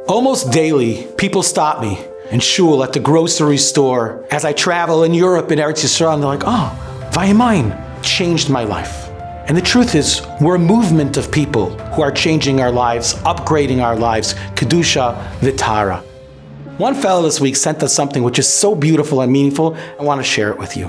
Almost daily, people stop me in shul, at the grocery store, as I travel in Europe and Eretz Yisrael, and they're like, oh, Vayimaen changed my life. And the truth is, we're a movement of people who are changing our lives, upgrading our lives, Kedusha V'Tara. One fellow this week sent us something which is so beautiful and meaningful, I want to share it with you.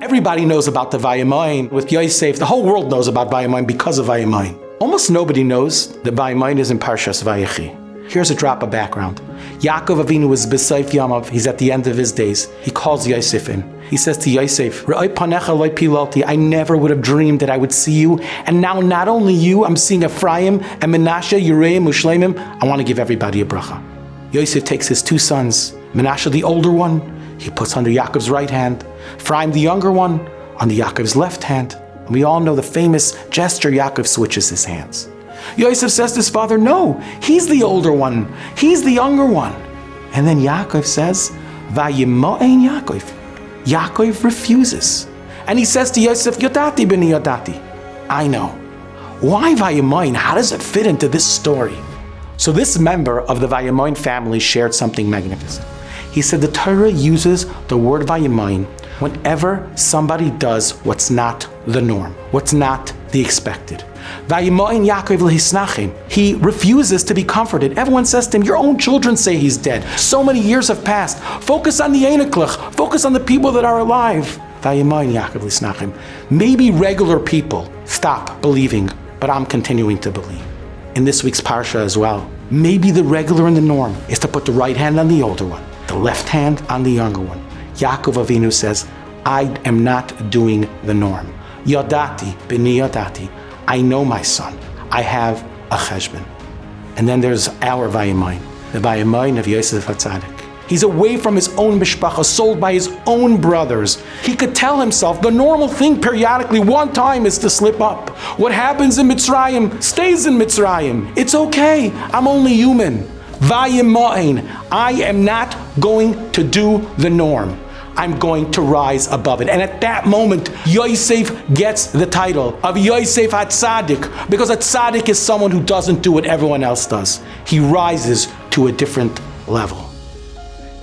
Everybody knows about the Vayimaen with Yosef. The whole world knows about Vayimaen because of Vayimaen. Almost nobody knows that Vayimaen is in Parshas Vayechi. Here's a drop of background. Yaakov Avinu is B'Seif Yamav. He's at the end of his days. He calls Yosef in. He says to Yosef, Re'ai panecha lo pilalti. I never would have dreamed that I would see you. And now not only you, I'm seeing Ephraim and Menashe, Yereim, Ushleimim. I want to give everybody a bracha. Yosef takes his two sons, Menashe the older one, he puts under Yaakov's right hand. Ephraim the younger one, on the Yaakov's left hand. And we all know the famous gesture, Yaakov switches his hands. Yosef says to his father, no, he's the older one. He's the younger one. And then Yaakov says, Vayimaen Yaakov. Yaakov refuses. And he says to Yosef, Yodati b'ni Yodati. I know. Why Vayimaen? How does it fit into this story? So this member of the Vayimaen family shared something magnificent. He said the Torah uses the word Vayimaen whenever somebody does what's not the norm, what's not the expected. Vayimaen Yaakov lehisnachim. He refuses to be comforted. Everyone says to him, your own children say he's dead. So many years have passed. Focus on the Einiklach. Focus on the people that are alive. Vayimaen Yaakov lehisnachim. Maybe regular people stop believing, but I'm continuing to believe. In this week's parsha as well, maybe the regular and the norm is to put the right hand on the older one, the left hand on the younger one. Yaakov Avinu says, I am not doing the norm. Yodati b'ni Yodati. I know my son. I have a cheshbon. And then there's our Vayimaen, the Vayimaen of Yosef HaTzadik. He's away from his own mishpacha, sold by his own brothers. He could tell himself the normal thing periodically, one time, is to slip up. What happens in Mitzrayim stays in Mitzrayim. It's okay. I'm only human. Vayimaen. I am not going to do the norm. I'm going to rise above it. And at that moment, Yosef gets the title of Yosef HaTzadik, because a tzaddik is someone who doesn't do what everyone else does. He rises to a different level.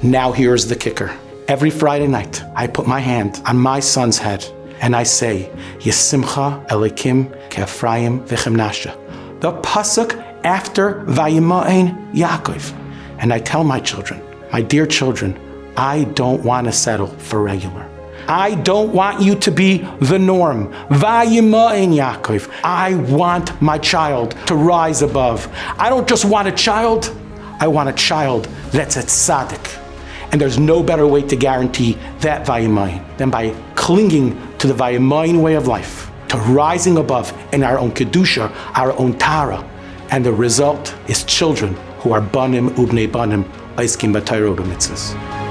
Now here's the kicker. Every Friday night, I put my hand on my son's head and I say, Yesimcha Elikim Ke'Ephraim V'Chemnashe. The pasuk after Vayimaen Yaakov. And I tell my children, my dear children, I don't want to settle for regular. I don't want you to be the norm. Vayimaen Yaakov. I want my child to rise above. I don't just want a child, I want a child that's a tzaddik. And there's no better way to guarantee that Vayimaen than by clinging to the Vayimaen way of life, to rising above in our own Kedusha, our own Tara. And the result is children who are banim ubnei banim, oiskim b'Torah u'b'mitzvos.